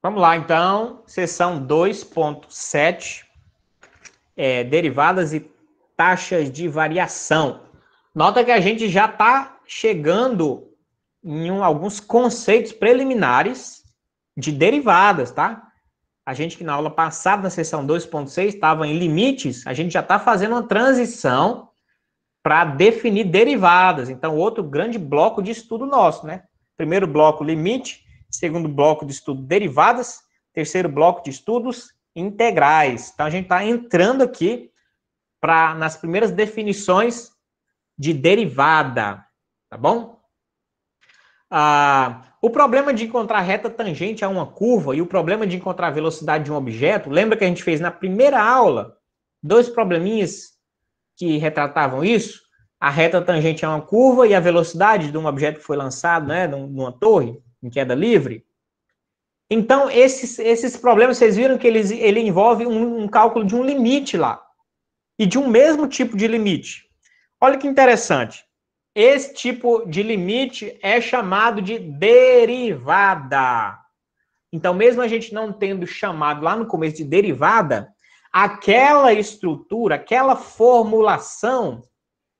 Vamos lá, então, seção 2.7, derivadas e taxas de variação. Nota que a gente já está chegando em alguns conceitos preliminares de derivadas, tá? A gente que na aula passada, na seção 2.6, estava em limites, a gente já está fazendo uma transição para definir derivadas. Então, outro grande bloco de estudo nosso, né? Primeiro bloco, limite. Segundo bloco de estudo, derivadas. Terceiro bloco de estudos, integrais. Então, a gente está entrando aqui nas primeiras definições de derivada, tá bom? O problema de encontrar reta tangente a uma curva e o problema de encontrar a velocidade de um objeto, lembra que a gente fez na primeira aula dois probleminhas que retratavam isso? A reta tangente a uma curva e a velocidade de um objeto que foi lançado, né, numa torre, em queda livre. Então, esses problemas, vocês viram que ele envolve um cálculo de um limite lá. E de um mesmo tipo de limite. Olha que interessante. Esse tipo de limite é chamado de derivada. Então, mesmo a gente não tendo chamado lá no começo de derivada, aquela estrutura, aquela formulação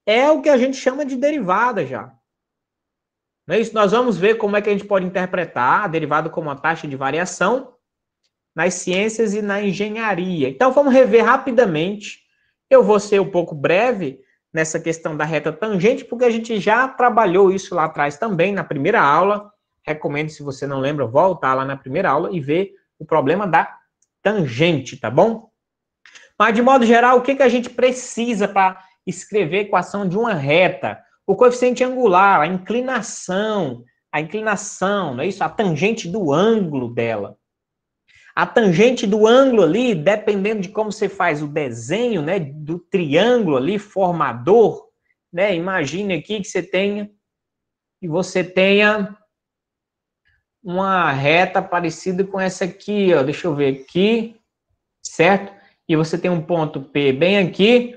é o que a gente chama de derivada já. Não é isso? Nós vamos ver como é que a gente pode interpretar a derivada como uma taxa de variação nas ciências e na engenharia. Então, vamos rever rapidamente. Eu vou ser um pouco breve nessa questão da reta tangente, porque a gente já trabalhou isso lá atrás também, na primeira aula. Recomendo, se você não lembra, voltar lá na primeira aula e ver o problema da tangente, tá bom? Mas, de modo geral, o que a gente precisa para escrever a equação de uma reta? O coeficiente angular, a inclinação, não é isso? A tangente do ângulo dela. A tangente do ângulo ali, dependendo de como você faz o desenho, né, do triângulo ali, formador, né, imagine aqui que você tenha uma reta parecida com essa aqui, ó, deixa eu ver aqui, certo? E você tem um ponto P bem aqui,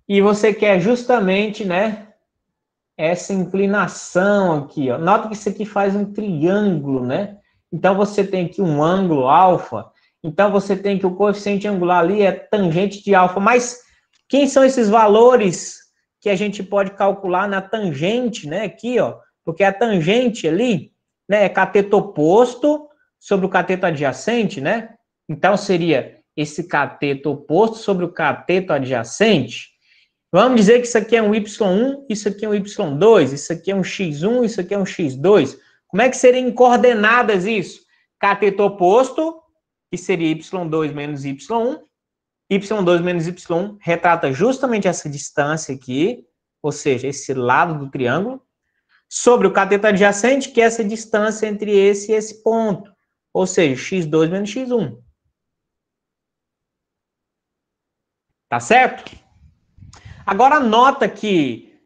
e você quer justamente, né, essa inclinação aqui, ó. Nota que isso aqui faz um triângulo, né? Então, você tem aqui um ângulo alfa. Então, você tem que o coeficiente angular ali é tangente de alfa. Mas quem são esses valores que a gente pode calcular na tangente, né? Aqui, ó. Porque a tangente ali, né, é cateto oposto sobre o cateto adjacente, né? Então, seria esse cateto oposto sobre o cateto adjacente. Vamos dizer que isso aqui é um Y1, isso aqui é um Y2, isso aqui é um X1, isso aqui é um X2. Como é que seria em coordenadas isso? Cateto oposto, que seria Y2 menos Y1. Y2 menos Y1 retrata justamente essa distância aqui, ou seja, esse lado do triângulo, sobre o cateto adjacente, que é essa distância entre esse e esse ponto, ou seja, X2 menos X1. Tá certo? Agora, nota que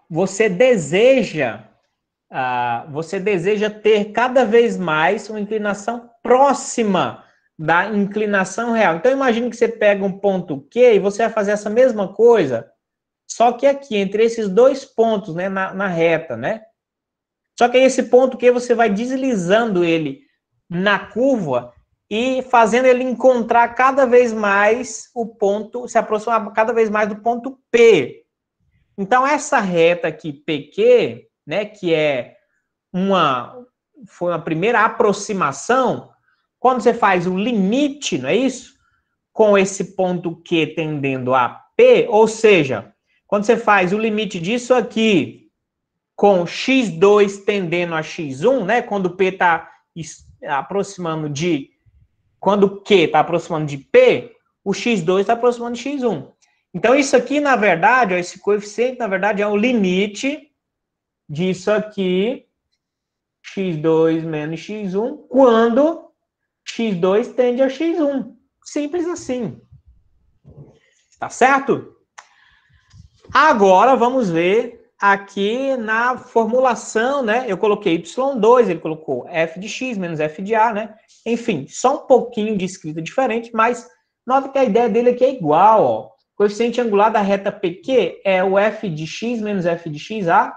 você deseja ter cada vez mais uma inclinação próxima da inclinação real. Então, imagine que você pega um ponto Q e você vai fazer essa mesma coisa, só que aqui, entre esses dois pontos, né, na reta, né? Só que esse ponto Q você vai deslizando ele na curva e fazendo ele encontrar cada vez mais o ponto, se aproximar cada vez mais do ponto P. Então, essa reta aqui, PQ, né, que foi uma primeira aproximação, quando você faz o limite, não é isso? Com esse ponto Q tendendo a P, ou seja, quando você faz o limite disso aqui com X2 tendendo a X1, né, quando o P está aproximando de... Quando o Q está aproximando de P, o X2 está aproximando de X1. Então, isso aqui, na verdade, ó, esse coeficiente, na verdade, é o limite disso aqui, X2 menos X1, quando X2 tende a X1. Simples assim. Tá certo? Agora, vamos ver aqui na formulação, né? Eu coloquei Y2, ele colocou f de x menos f de a, né? Enfim, só um pouquinho de escrita diferente, mas nota que a ideia dele aqui é igual, ó. O coeficiente angular da reta PQ é o f de x menos f de xa.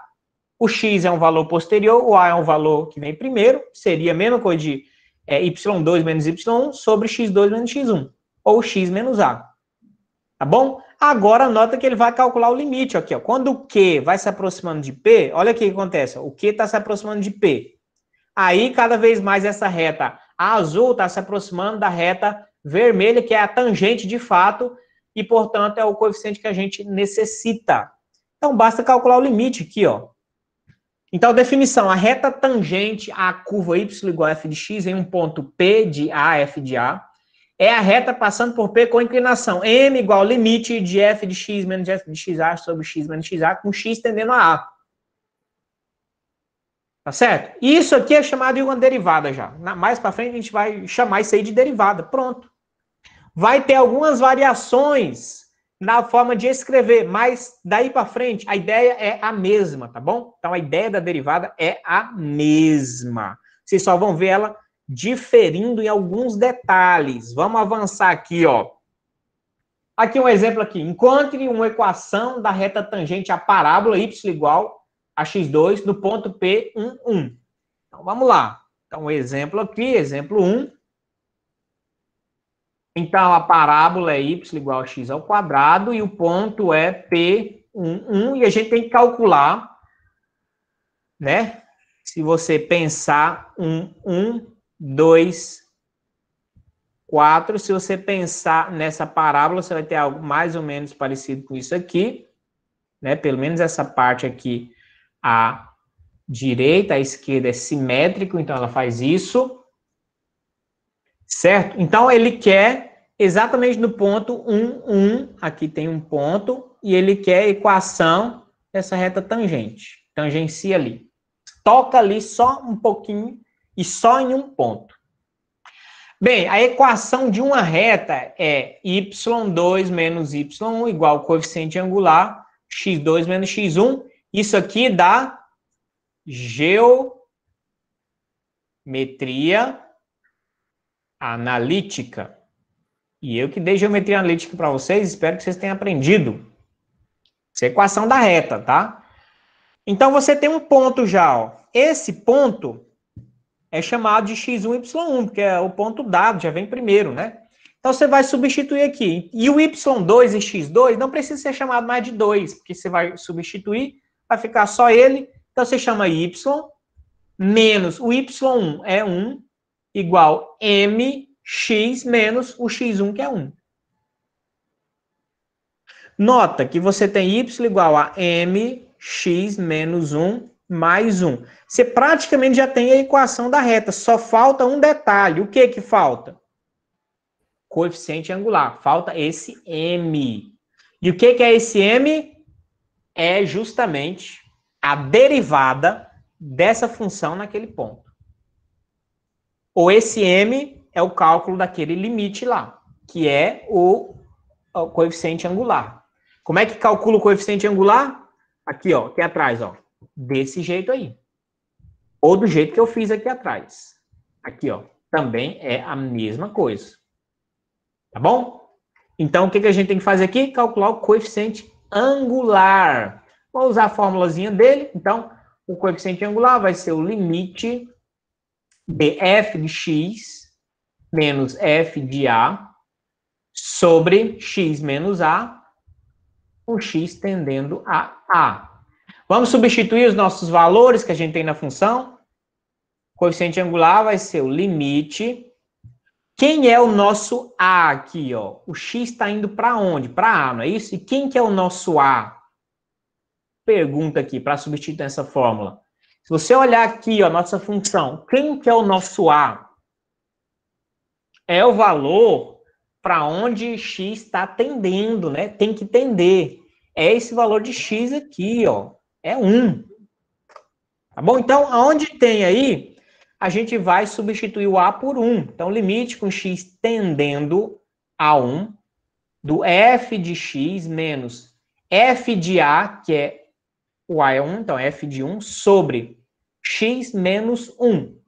O x é um valor posterior, o a é um valor que vem primeiro, seria a mesma coisa de é y2 menos y1 sobre x2 menos x1, ou x menos a. Tá bom? Agora, nota que ele vai calcular o limite aqui, ó. Quando o Q vai se aproximando de P, olha o que acontece, ó. O Q está se aproximando de P. Aí, cada vez mais essa reta azul está se aproximando da reta vermelha, que é a tangente de fato, e, portanto, é o coeficiente que a gente necessita. Então, basta calcular o limite aqui, ó. Então, definição, a reta tangente à curva y igual a f de x em um ponto P de A, f de A, é a reta passando por P com inclinação m igual ao limite de f de x menos f de xa sobre x menos xa, com x tendendo a A. Tá certo? Isso aqui é chamado de uma derivada já. Mais para frente a gente vai chamar isso aí de derivada. Pronto. Vai ter algumas variações na forma de escrever, mas daí para frente a ideia é a mesma, tá bom? Então a ideia da derivada é a mesma. Vocês só vão ver ela diferindo em alguns detalhes. Vamos avançar aqui, ó. Aqui um exemplo aqui. Encontre uma equação da reta tangente à parábola y igual a x2 no ponto P, 1, 1. Então, vamos lá. Então, exemplo aqui, exemplo 1. Então, a parábola é y igual a x ao quadrado e o ponto é P, 1, 1. E a gente tem que calcular, né? Se você pensar 1, 2, 4, se você pensar nessa parábola, você vai ter algo mais ou menos parecido com isso aqui, né? Pelo menos essa parte aqui, a direita, a esquerda é simétrico, então ela faz isso, certo? Então ele quer exatamente no ponto 1, 1, aqui tem um ponto, e ele quer a equação dessa reta tangente, tangencia ali. Toca ali só um pouquinho e só em um ponto. Bem, a equação de uma reta é y2 menos y1 igual ao coeficiente angular x2 menos x1. Isso aqui dá geometria analítica. E eu que dei geometria analítica para vocês, espero que vocês tenham aprendido. Essa é a equação da reta, tá? Então, você tem um ponto já, ó. Esse ponto é chamado de x1, y1, porque é o ponto dado, já vem primeiro, né? Então, você vai substituir aqui. E o y2 e x2 não precisa ser chamado mais de 2, porque você vai substituir, vai ficar só ele. Então, você chama y menos o y1 é 1, igual mx menos o x1, que é 1. Nota que você tem y igual a mx menos 1 mais 1. Você praticamente já tem a equação da reta, só falta um detalhe. O que que falta? Coeficiente angular. Falta esse m. E o que que é esse m? É justamente a derivada dessa função naquele ponto. Ou esse m é o cálculo daquele limite lá, que é o coeficiente angular. Como é que calcula o coeficiente angular? Aqui, ó, aqui atrás, ó. Desse jeito aí. Ou do jeito que eu fiz aqui atrás. Aqui, ó. Também é a mesma coisa. Tá bom? Então, o que a gente tem que fazer aqui? Calcular o coeficiente angular. Vou usar a formulazinha dele. Então, o coeficiente angular vai ser o limite de f de x menos f de a sobre x menos a, com x tendendo a a. Vamos substituir os nossos valores que a gente tem na função. O coeficiente angular vai ser o limite. Quem é o nosso a aqui, ó? O x está indo para onde? Para a, não é isso? E quem que é o nosso a? Pergunta aqui, para substituir essa fórmula. Se você olhar aqui, ó, nossa função, quem que é o nosso a? É o valor para onde x está tendendo, né? Tem que tender. É esse valor de x aqui, ó. É 1. Tá bom? Então, aonde tem aí, a gente vai substituir o a por 1. Então, limite com x tendendo a 1 do f de x menos f de a, que é o a é 1, então f de 1, sobre x menos 1.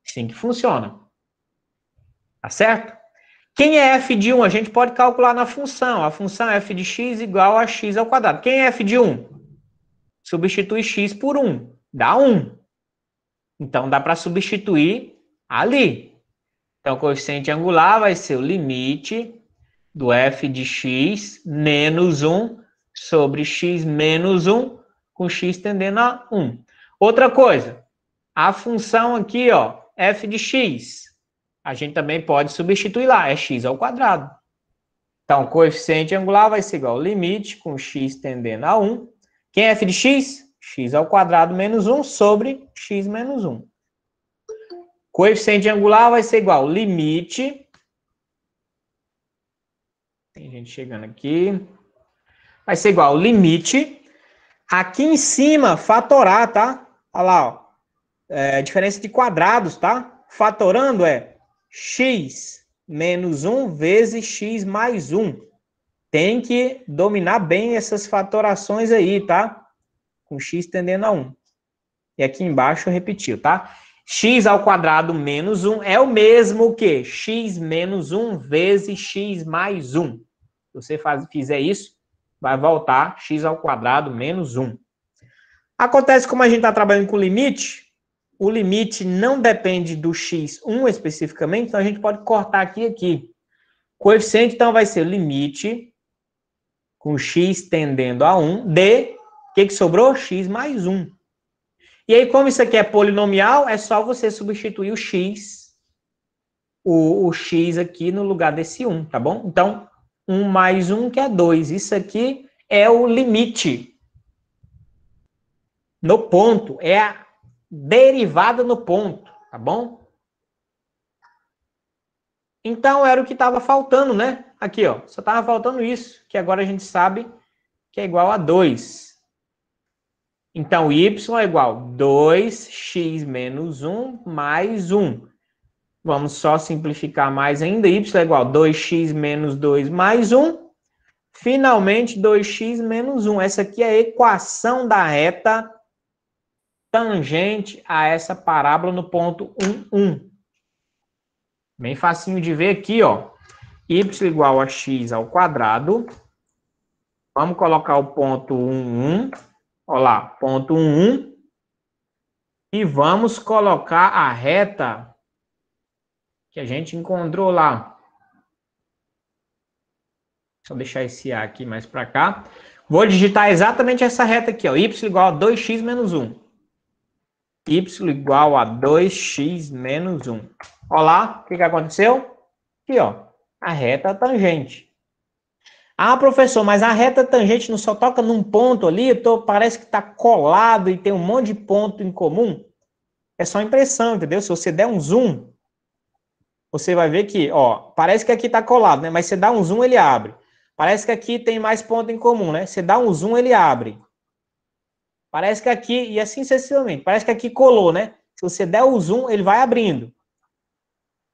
Assim que funciona. Tá certo? Quem é f de 1? A gente pode calcular na função. A função f de x igual a x ao quadrado. Quem é f de 1? Substitui x por 1. Dá 1. Então, dá para substituir ali. Então, o coeficiente angular vai ser o limite do f de x menos 1 sobre x menos 1, com x tendendo a 1. Outra coisa, a função aqui, ó, f de x, a gente também pode substituir lá, é x ao quadrado. Então, o coeficiente angular vai ser igual ao limite com x tendendo a 1. Quem é f de x? X ao quadrado menos 1 sobre x menos 1. Coeficiente angular vai ser igual ao limite. Tem gente chegando aqui. Vai ser igual ao limite. Aqui em cima, fatorar, tá? Olha lá, ó. Diferença de quadrados, tá? Fatorando é x menos 1 vezes x mais 1. Tem que dominar bem essas fatorações aí, tá? Com x tendendo a 1. E aqui embaixo repetiu, tá? X ao quadrado menos 1 é o mesmo que x menos 1 vezes x mais 1. Se você fizer isso, vai voltar x ao quadrado menos 1. Acontece como a gente está trabalhando com limite, o limite não depende do x1 especificamente, então a gente pode cortar aqui e aqui. Coeficiente, então, vai ser limite com x tendendo a 1 de, o que sobrou? X mais 1. E aí, como isso aqui é polinomial, é só você substituir o x, o x aqui no lugar desse 1, tá bom? Então, 1 mais 1, que é 2. Isso aqui é o limite no ponto, é a derivada no ponto, tá bom? Então, era o que estava faltando, né? Aqui, ó, só estava faltando isso, que agora a gente sabe que é igual a 2. Então, y é igual a 2x menos 1 mais 1. Vamos só simplificar mais ainda. Y é igual a 2x menos 2 mais 1. Finalmente, 2x menos 1. Essa aqui é a equação da reta tangente a essa parábola no ponto 1, 1. Bem facinho de ver aqui, ó. Y igual a x ao quadrado. Vamos colocar o ponto 1, 1. Olha lá, ponto 1, 1. E vamos colocar a reta que a gente encontrou lá. Deixa eu deixar esse A aqui mais para cá. Vou digitar exatamente essa reta aqui, ó. Y igual a 2x menos 1. Y igual a 2x menos 1. Olha lá, o que aconteceu? Aqui, ó, a reta tangente. Ah, professor, mas a reta tangente não só toca num ponto ali, parece que está colado e tem um monte de ponto em comum. É só impressão, entendeu? Se você der um zoom, você vai ver que, ó, parece que aqui está colado, né? Mas você dá um zoom, ele abre. Parece que aqui tem mais ponto em comum, né? Você dá um zoom, ele abre. Parece que aqui, e assim sucessivamente, parece que aqui colou, né? Se você der o zoom, ele vai abrindo.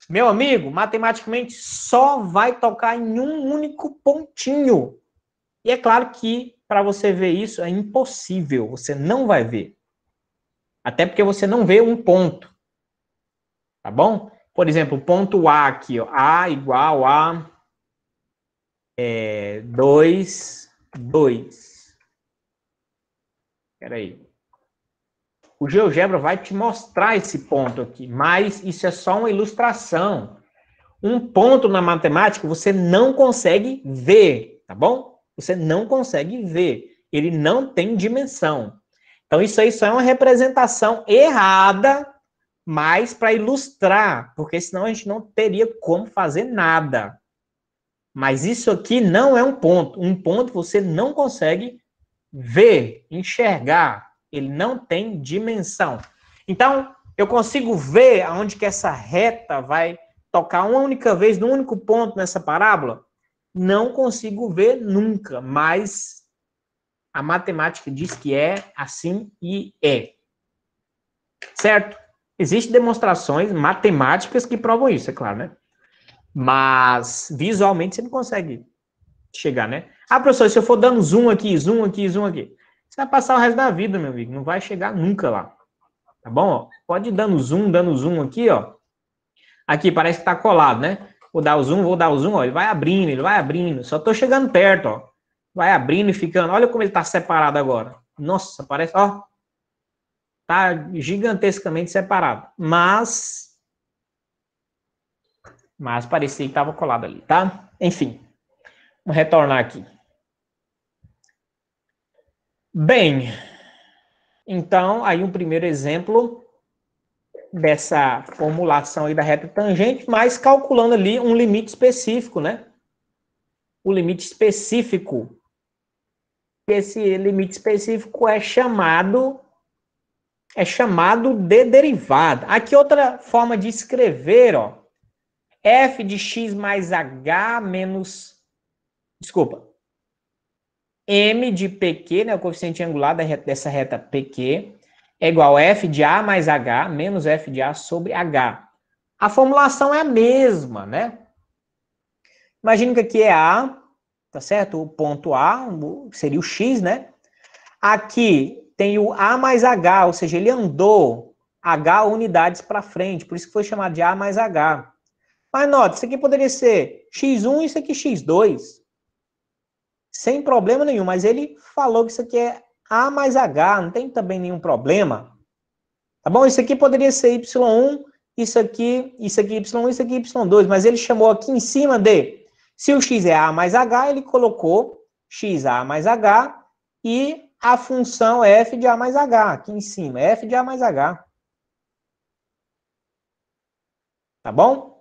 Meu amigo, matematicamente só vai tocar em um único pontinho. E é claro que para você ver isso é impossível, você não vai ver. Até porque você não vê um ponto. Tá bom? Por exemplo, o ponto A aqui, ó, A igual a 2, 2. Espera aí. O GeoGebra vai te mostrar esse ponto aqui, mas isso é só uma ilustração. Um ponto na matemática você não consegue ver, tá bom? Você não consegue ver. Ele não tem dimensão. Então, isso aí só é uma representação errada, mas para ilustrar, porque senão a gente não teria como fazer nada. Mas isso aqui não é um ponto. Um ponto você não consegue ver, enxergar. Ele não tem dimensão. Então, eu consigo ver aonde que essa reta vai tocar uma única vez, num único ponto nessa parábola? Não consigo ver nunca, mas a matemática diz que é assim e é. Certo? Existem demonstrações matemáticas que provam isso, é claro, né? Mas visualmente você não consegue chegar, né? Ah, professor, se eu for dando zoom aqui, zoom aqui, zoom aqui, você vai passar o resto da vida, meu amigo. Não vai chegar nunca lá. Tá bom? Ó, pode ir dando zoom aqui, ó. Aqui parece que tá colado, né? Vou dar o zoom, ó. Ele vai abrindo. Só tô chegando perto, ó. Vai abrindo e ficando. Olha como ele tá separado agora. Nossa, parece, ó. Tá gigantescamente separado. Mas Mas parecia que estava colado ali, tá? Enfim, vamos retornar aqui. Bem, então, aí um primeiro exemplo dessa formulação aí da reta tangente, mas calculando ali um limite específico, né? O limite específico. Esse limite específico é chamado de derivada. Aqui outra forma de escrever, ó, f de x mais h menos, desculpa, m de pq, né, o coeficiente angular dessa reta pq, é igual a f de a mais h menos f de a sobre h. A formulação é a mesma, né? Imagina que aqui é a, tá certo? O ponto A seria o x, né? Aqui tem o a mais h, ou seja, ele andou h unidades para frente, por isso que foi chamado de a mais h. Mas nota, isso aqui poderia ser x1 e isso aqui x2. Sem problema nenhum, mas ele falou que isso aqui é a mais h, não tem também nenhum problema. Tá bom? Isso aqui poderia ser y1, isso aqui y1, isso aqui y2, mas ele chamou aqui em cima de, se o x é a mais h, ele colocou xa mais h e a função f de a mais h, aqui em cima, f de a mais h. Tá bom?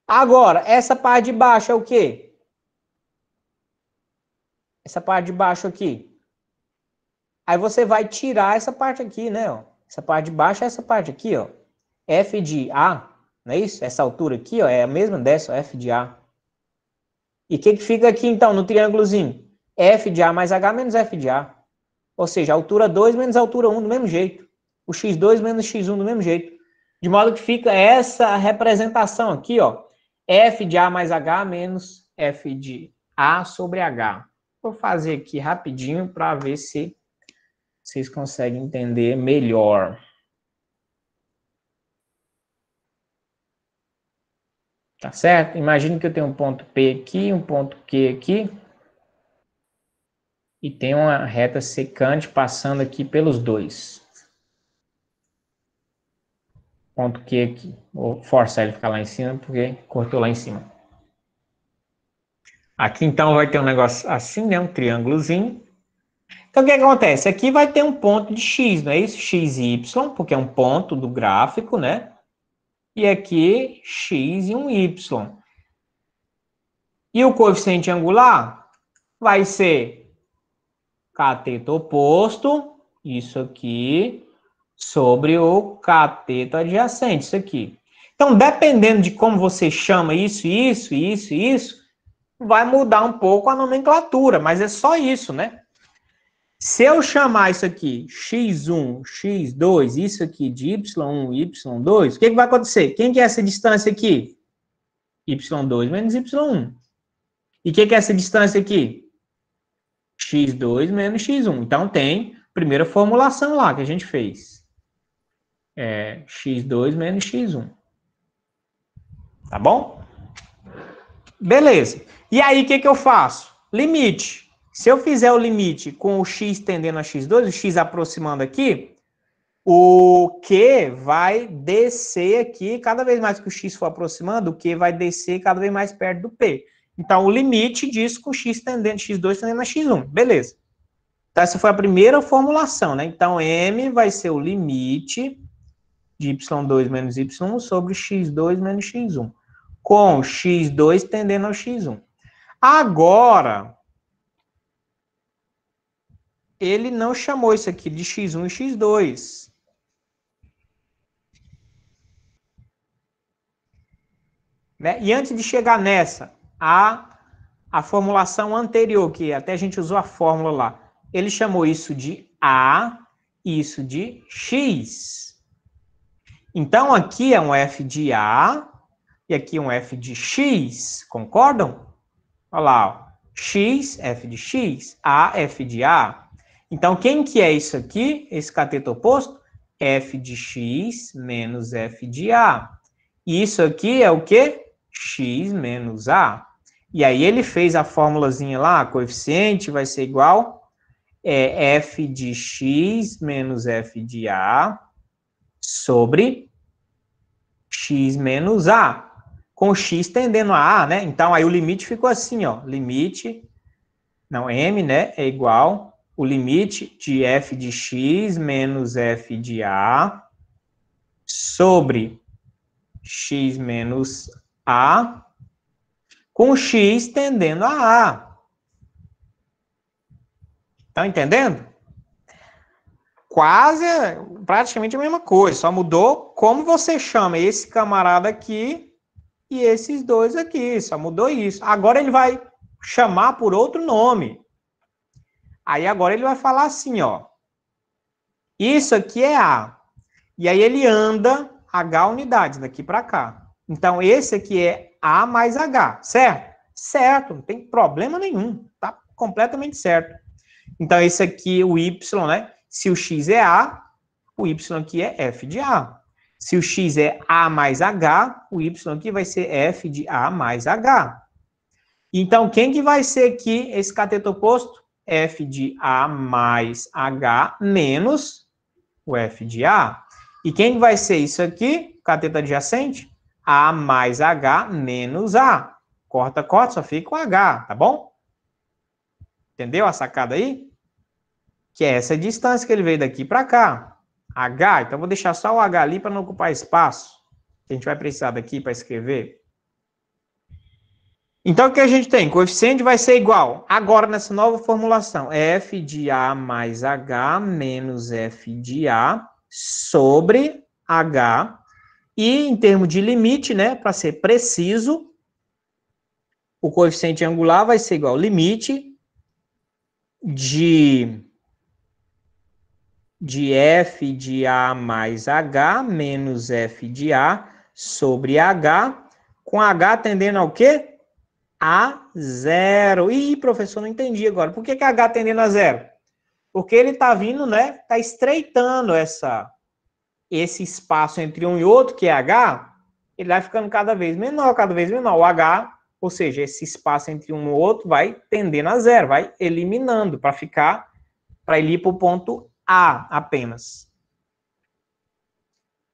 Agora, essa parte de baixo é o quê? Essa parte de baixo aqui. Aí você vai tirar essa parte aqui, né? Ó. Essa parte de baixo é essa parte aqui, ó. F de A, não é isso? Essa altura aqui, ó, é a mesma dessa, ó, F de A. E o que fica aqui, então, no triângulozinho? F de A mais H menos F de A. Ou seja, altura 2 menos altura 1 do mesmo jeito. O x2 menos x1 do mesmo jeito. De modo que fica essa representação aqui, ó. F de A mais H menos F de A sobre H. Vou fazer aqui rapidinho para ver se vocês conseguem entender melhor. Tá certo? Imagine que eu tenho um ponto P aqui, um ponto Q aqui. E tem uma reta secante passando aqui pelos dois. Ponto Q aqui. Vou forçar ele a ficar lá em cima, porque cortou lá em cima. Aqui, então, vai ter um negócio assim, né? Um triângulozinho. Então, o que acontece? Aqui vai ter um ponto de x, não é isso? X e y, porque é um ponto do gráfico, né? E aqui, x e um y. E o coeficiente angular vai ser cateto oposto, isso aqui, sobre o cateto adjacente, isso aqui. Então, dependendo de como você chama isso, vai mudar um pouco a nomenclatura, mas é só isso, né? Se eu chamar isso aqui x1, x2, isso aqui de y1, y2, o que vai acontecer? Quem que é essa distância aqui? y2 menos y1. E o que é essa distância aqui? x2 menos x1. Então, tem a primeira formulação lá que a gente fez. É x2 menos x1. Tá bom? Beleza. E aí, o que eu faço? Limite. Se eu fizer o limite com o x tendendo a x2, o x aproximando aqui, o Q vai descer aqui, cada vez mais que o x for aproximando, o Q vai descer cada vez mais perto do P. Então, o limite disso com x2 tendendo a x1. Beleza. Então, essa foi a primeira formulação, né? Então, M vai ser o limite de y2 menos y1 sobre x2 menos x1. Com x2 tendendo ao x1. Agora, ele não chamou isso aqui de x1 e x2. Né? E antes de chegar nessa, a formulação anterior, que até a gente usou a fórmula lá, ele chamou isso de A e isso de X. Então, aqui é um F de A e aqui um F de X, concordam? Olha lá, ó. X, F de X, A, F de A. Então, quem que é isso aqui, esse cateto oposto? F de X menos F de A. E isso aqui é o quê? X menos A. E aí ele fez a formulazinha lá, coeficiente vai ser igual F de X menos F de A sobre x menos a, com x tendendo a, né? Então, aí o limite ficou assim, ó, limite, não, m, né, é igual o limite de f de x menos f de a sobre x menos a, com x tendendo a a. Estão entendendo? Quase, praticamente a mesma coisa, só mudou como você chama esse camarada aqui e esses dois aqui, só mudou isso. Agora ele vai chamar por outro nome. Aí agora ele vai falar assim, ó, isso aqui é A. E aí ele anda H unidades daqui para cá. Então esse aqui é A mais H, certo? Certo, não tem problema nenhum, tá completamente certo. Então esse aqui, o Y, né? Se o X é A, o Y aqui é F de A. Se o X é A mais H, o Y aqui vai ser F de A mais H. Então, quem que vai ser aqui esse cateto oposto? F de A mais H menos o F de A. E quem vai ser isso aqui? Cateto adjacente? A mais H menos A. Corta, corta, só fica o H, tá bom? Entendeu a sacada aí? Que é essa distância que ele veio daqui para cá. H, então vou deixar só o H ali para não ocupar espaço. Que a gente vai precisar daqui para escrever. Então, o que a gente tem? Coeficiente vai ser igual, agora nessa nova formulação, F de A mais H menos F de A sobre H. E em termos de limite, né, para ser preciso, o coeficiente angular vai ser igual ao limite de F de A mais H menos F de A sobre H, com H tendendo ao quê? A zero. Ih, professor, não entendi agora. Por que H tendendo a zero? Porque ele está vindo, né? Está estreitando esse espaço entre um e outro, que é H, ele vai ficando cada vez menor, cada vez menor. O H, ou seja, esse espaço entre um e outro vai tendendo a zero, vai eliminando para ele ir para o ponto A apenas.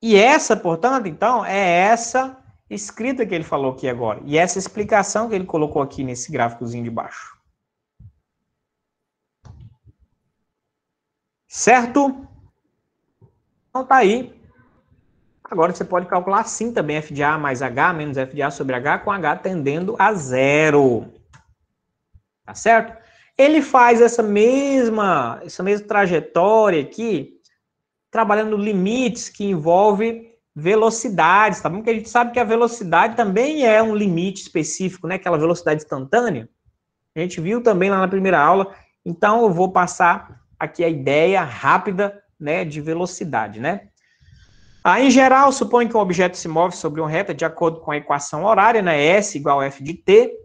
E essa, portanto, então, é essa escrita que ele falou aqui agora. E essa explicação que ele colocou aqui nesse gráficozinho de baixo. Certo? Então tá aí. Agora você pode calcular assim também, F de A mais H menos F de A sobre H, com H tendendo a zero. Tá certo? Ele faz essa mesma trajetória aqui, trabalhando limites que envolvem velocidades, tá bom? Porque a gente sabe que a velocidade também é um limite específico, né? Aquela velocidade instantânea. A gente viu também lá na primeira aula. Então, eu vou passar aqui a ideia rápida, né, de velocidade, né? Em geral, supõe que um objeto se move sobre uma reta de acordo com a equação horária, né? S igual a F de t,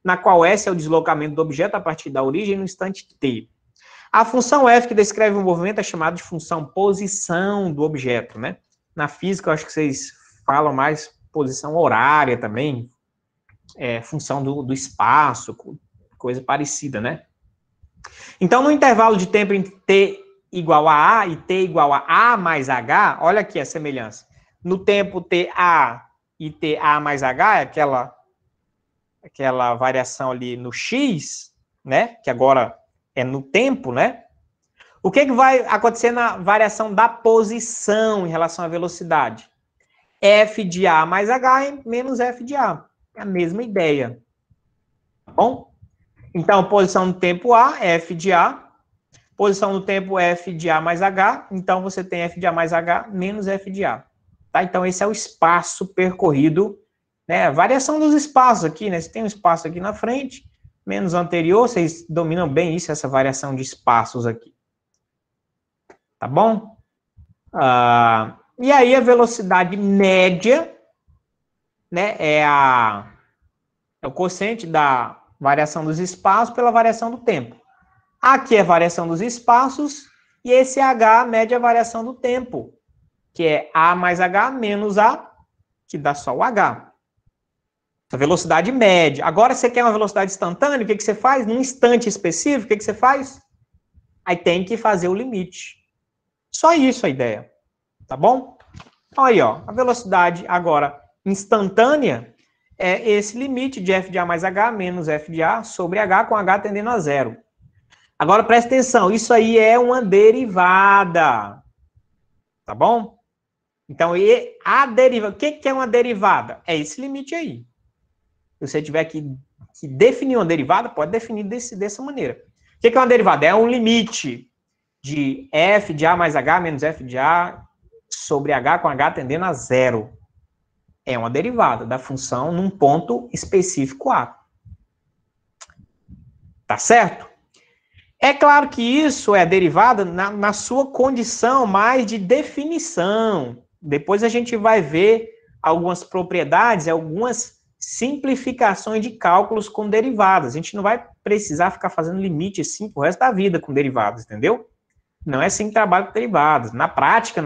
na qual S é o deslocamento do objeto a partir da origem no instante t. A função F que descreve o movimento é chamada de função posição do objeto, né? Na física, eu acho que vocês falam mais posição horária também, função do espaço, coisa parecida, né? Então, no intervalo de tempo entre t igual a A e t igual a A mais H, olha aqui a semelhança. No tempo TA e TA mais H, é aquela variação ali no X, né? Que agora é no tempo, né? O que vai acontecer na variação da posição em relação à velocidade? F de A mais H menos F de A. É a mesma ideia. Tá bom? Então, posição no tempo A, F de A. Posição no tempo F de A mais H. Então, você tem F de A mais H menos F de A. Tá? Então, esse é o espaço percorrido, né? A variação dos espaços aqui, né? Você tem um espaço aqui na frente, menos o anterior. Vocês dominam bem isso, essa variação de espaços aqui. Tá bom? E aí a velocidade média, né, é o quociente da variação dos espaços pela variação do tempo. Aqui é a variação dos espaços e esse H mede a variação do tempo, que é A mais H menos A, que dá só o H. A velocidade média. Agora você quer uma velocidade instantânea, o que você faz? Num instante específico, o que você faz? Aí tem que fazer o limite. Só isso a ideia, tá bom? Então, aí, ó, a velocidade agora instantânea é esse limite de f de a mais h menos f de a sobre h, com h tendendo a zero. Agora, presta atenção, isso aí é uma derivada. Tá bom? Então, a derivada, o que é uma derivada? É esse limite aí. Se você tiver que definir uma derivada, pode definir dessa maneira. O que é uma derivada? É um limite de f de a mais h menos f de a sobre h, com h tendendo a zero. É uma derivada da função num ponto específico A. Tá certo? É claro que isso é derivada na sua condição mais de definição. Depois a gente vai ver algumas propriedades, algumas simplificações de cálculos com derivadas. A gente não vai precisar ficar fazendo limite assim pro resto da vida com derivadas, entendeu? Não é assim que trabalha com derivadas. Na prática,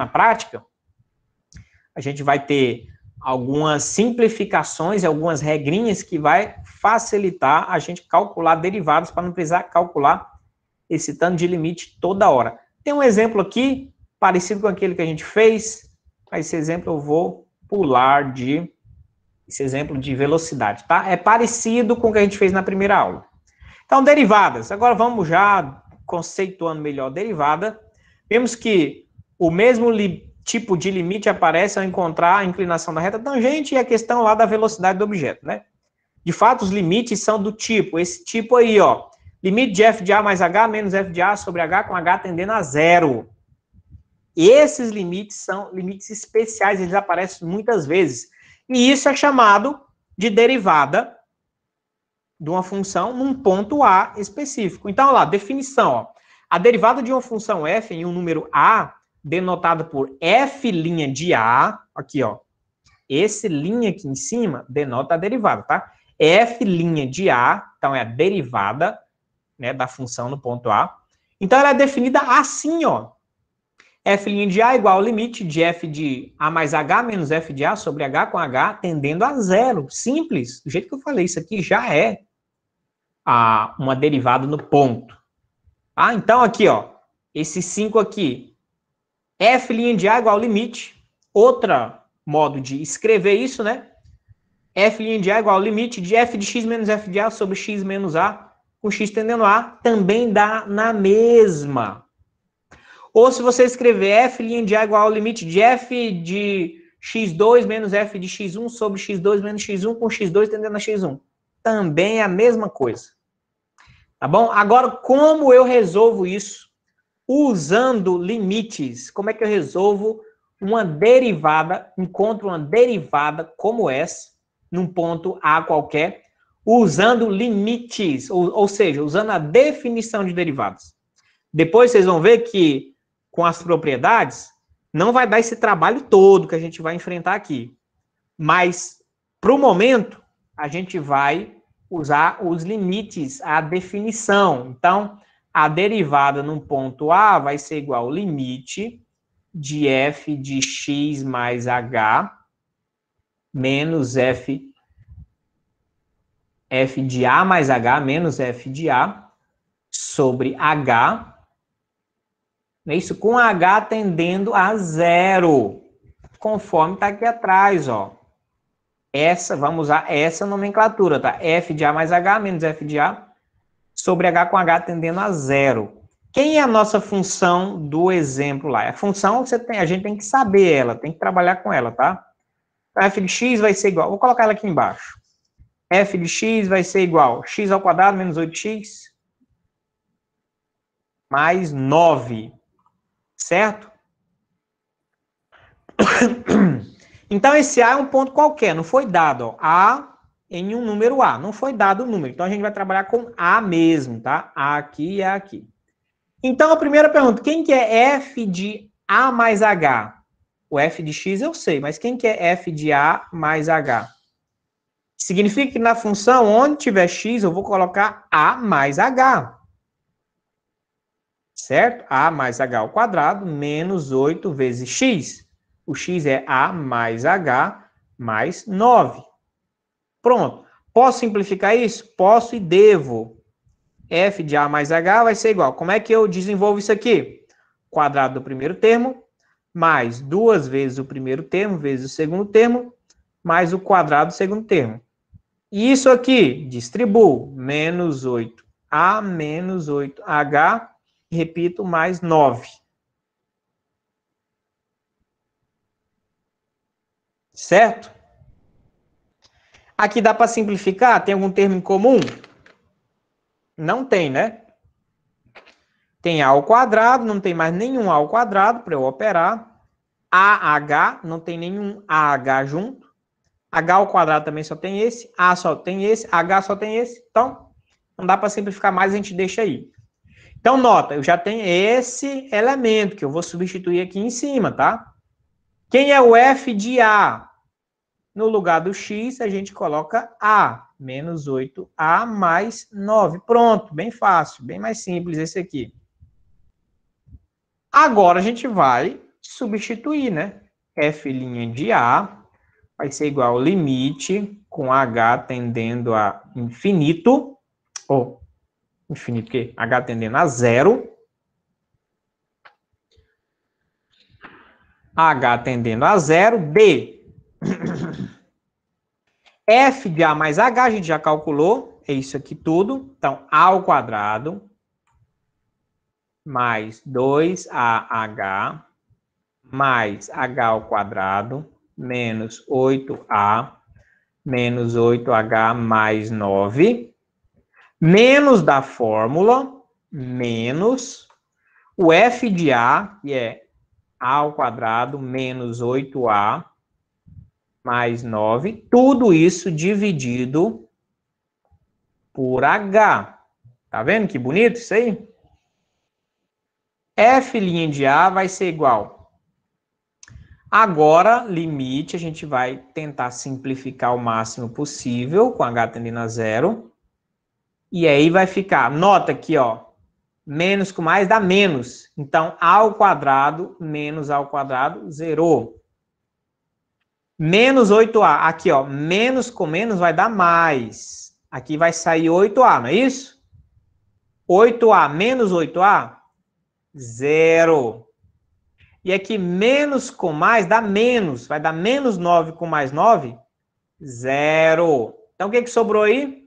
a gente vai ter algumas simplificações e algumas regrinhas que vai facilitar a gente calcular derivadas para não precisar calcular esse tanto de limite toda hora. Tem um exemplo aqui, parecido com aquele que a gente fez, mas esse exemplo eu vou pular esse exemplo de velocidade, tá? É parecido com o que a gente fez na primeira aula. Então, derivadas. Agora vamos já conceituando melhor derivada. Vemos que o mesmo tipo de limite aparece ao encontrar a inclinação da reta tangente e a questão lá da velocidade do objeto, né? De fato, os limites são do tipo, esse tipo aí, ó. Limite de f de a mais h menos f de a sobre h, com h tendendo a zero. Esses limites são limites especiais, eles aparecem muitas vezes. E isso é chamado de derivada de uma função num ponto A específico. Então, olha lá, definição, ó. A derivada de uma função f em um número A, denotada por f' de A, aqui, ó. Esse linha aqui em cima denota a derivada, tá? F' de A, então é a derivada, né, da função no ponto A. Então, ela é definida assim, ó. F' de A igual ao limite de f de a mais h menos f de a sobre h, com h tendendo a zero. Simples. Do jeito que eu falei, isso aqui já é uma derivada no ponto. Ah, então aqui, ó, esse 5 aqui. F' de A igual ao limite. Outro modo de escrever isso, né? F' de A igual ao limite de f de x menos f de a sobre x menos a, com x tendendo a, também dá na mesma. Ou se você escrever f' de A igual ao limite de f de x2 menos f de x1 sobre x2 menos x1 com x2 tendendo a x1. Também é a mesma coisa. Tá bom? Agora, como eu resolvo isso? Usando limites. Como é que eu resolvo uma derivada, encontro uma derivada como essa, num ponto A qualquer, usando limites, ou seja, usando a definição de derivadas. Depois vocês vão ver que, com as propriedades, não vai dar esse trabalho todo que a gente vai enfrentar aqui. Mas, para o momento, a gente vai usar os limites, a definição. Então, a derivada num ponto A vai ser igual ao limite de f de x mais h menos f de a mais h menos f de a sobre h, é isso, com h tendendo a zero, conforme está aqui atrás, ó. Vamos usar essa nomenclatura, tá? F de a mais h menos f de a sobre h com h tendendo a zero. Quem é a nossa função do exemplo lá? A função, a gente tem que saber ela, tem que trabalhar com ela, tá? F de x vai ser igual, vou colocar ela aqui embaixo. F de x vai ser igual a x ao quadrado menos 8x mais 9, certo? Então, esse A é um ponto qualquer, não foi dado, ó. A em um número A, não foi dado o número. Então, a gente vai trabalhar com A mesmo, tá? A aqui e A aqui. Então, a primeira pergunta, quem que é f de A mais H? O f de x eu sei, mas quem que é f de A mais H? Significa que na função, onde tiver x, eu vou colocar A mais H. Certo? A mais H ao quadrado, menos 8 vezes x. O x é A mais H mais 9. Pronto. Posso simplificar isso? Posso e devo. F de A mais H vai ser igual. Como é que eu desenvolvo isso aqui? Quadrado do primeiro termo, mais 2 vezes o primeiro termo, vezes o segundo termo, mais o quadrado do segundo termo. E isso aqui, distribuo, menos 8A menos 8H, repito, mais 9. Certo? Aqui dá para simplificar? Tem algum termo em comum? Não tem, né? Tem A ao quadrado, não tem mais nenhum A ao quadrado para eu operar. AH, não tem nenhum AH junto. H ao quadrado também só tem esse. A só tem esse. H só tem esse. Então, não dá para simplificar mais, a gente deixa aí. Então, nota, eu já tenho esse elemento que eu vou substituir aqui em cima, tá? Quem é o F de A? No lugar do X, a gente coloca A, menos 8A mais 9. Pronto, bem fácil, bem mais simples esse aqui. Agora a gente vai substituir, né? F' de A vai ser igual ao limite com H tendendo a infinito, ou infinito o quê? H tendendo a zero. H tendendo a zero, D. F de A mais H, a gente já calculou, é isso aqui tudo. Então, A ao quadrado mais 2AH mais H ao quadrado menos 8A menos 8H mais 9, menos da fórmula, menos o F de A, que é A ao quadrado menos 8A mais 9, tudo isso dividido por H. Tá vendo que bonito isso aí? F' de A vai ser igual. Agora, limite, a gente vai tentar simplificar o máximo possível, com H tendendo a zero. E aí vai ficar, nota aqui, ó, menos com mais dá menos. Então, A ao quadrado menos A ao quadrado, zerou. Menos 8A. Aqui, ó, menos com menos vai dar mais. Aqui vai sair 8A, não é isso? 8A menos 8A, zero. E aqui, menos com mais dá menos. Vai dar menos 9 com mais 9, zero. Então, o que sobrou aí?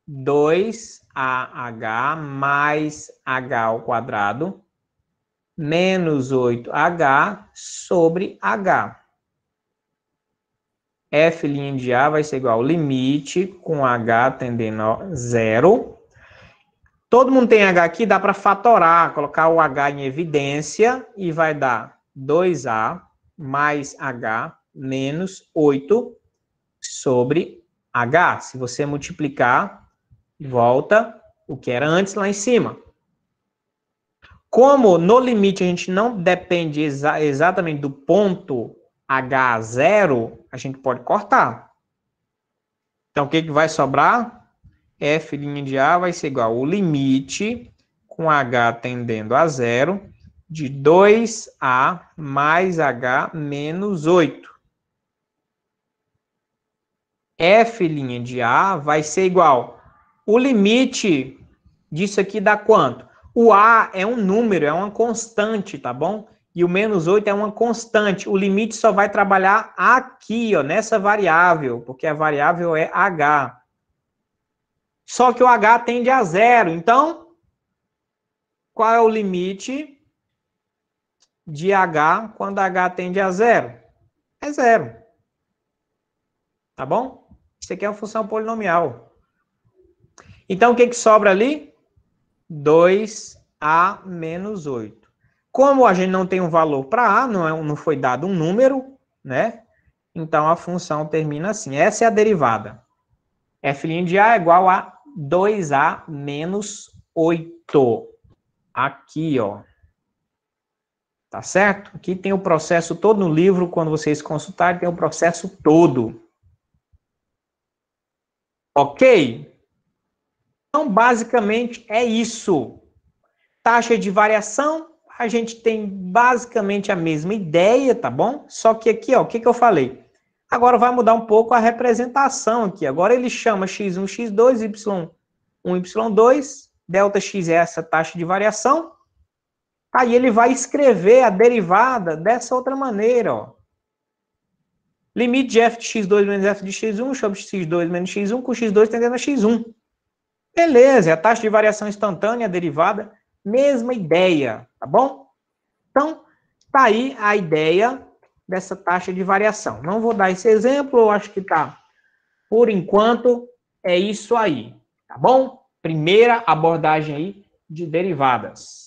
2AH mais H ao quadrado menos 8H sobre H. F' de A vai ser igual ao limite com H tendendo a zero. Todo mundo tem H aqui, dá para fatorar, colocar o H em evidência e vai dar 2A mais H menos 8 sobre H. Se você multiplicar, volta o que era antes lá em cima. Como no limite a gente não depende exatamente do ponto H0, a gente pode cortar. Então, o que vai sobrar? F' de A vai ser igual ao limite com H tendendo a zero de 2A mais H menos 8. F' de A vai ser igual. O limite disso aqui dá quanto? O A é um número, é uma constante, tá bom? E o menos 8 é uma constante. O limite só vai trabalhar aqui, ó, nessa variável, porque a variável é H. Só que o H tende a zero. Então, qual é o limite de H quando H tende a zero? É zero. Tá bom? Isso aqui é uma função polinomial. Então, o que sobra ali? 2A menos 8. Como a gente não tem um valor para A, não foi dado um número, né? Então, a função termina assim. Essa é a derivada. F' de A é igual a 2A menos 8. Aqui, ó. Tá certo? Aqui tem o processo todo no livro, quando vocês consultarem, tem o processo todo. Ok? Então, basicamente, é isso. Taxa de variação, a gente tem basicamente a mesma ideia, tá bom? Só que aqui, ó, o que eu falei? Agora vai mudar um pouco a representação aqui. Agora ele chama x1, x2, y1, y2, ΔX é essa taxa de variação. Aí ele vai escrever a derivada dessa outra maneira, ó. Limite de f de x2 menos f de x1 sobre x2 menos x1 com x2 tendendo a x1. Beleza, é a taxa de variação instantânea, a derivada, mesma ideia, tá bom? Então, tá aí a ideia dessa taxa de variação. Não vou dar esse exemplo, eu acho que tá, por enquanto, é isso aí, tá bom? Primeira abordagem aí de derivadas.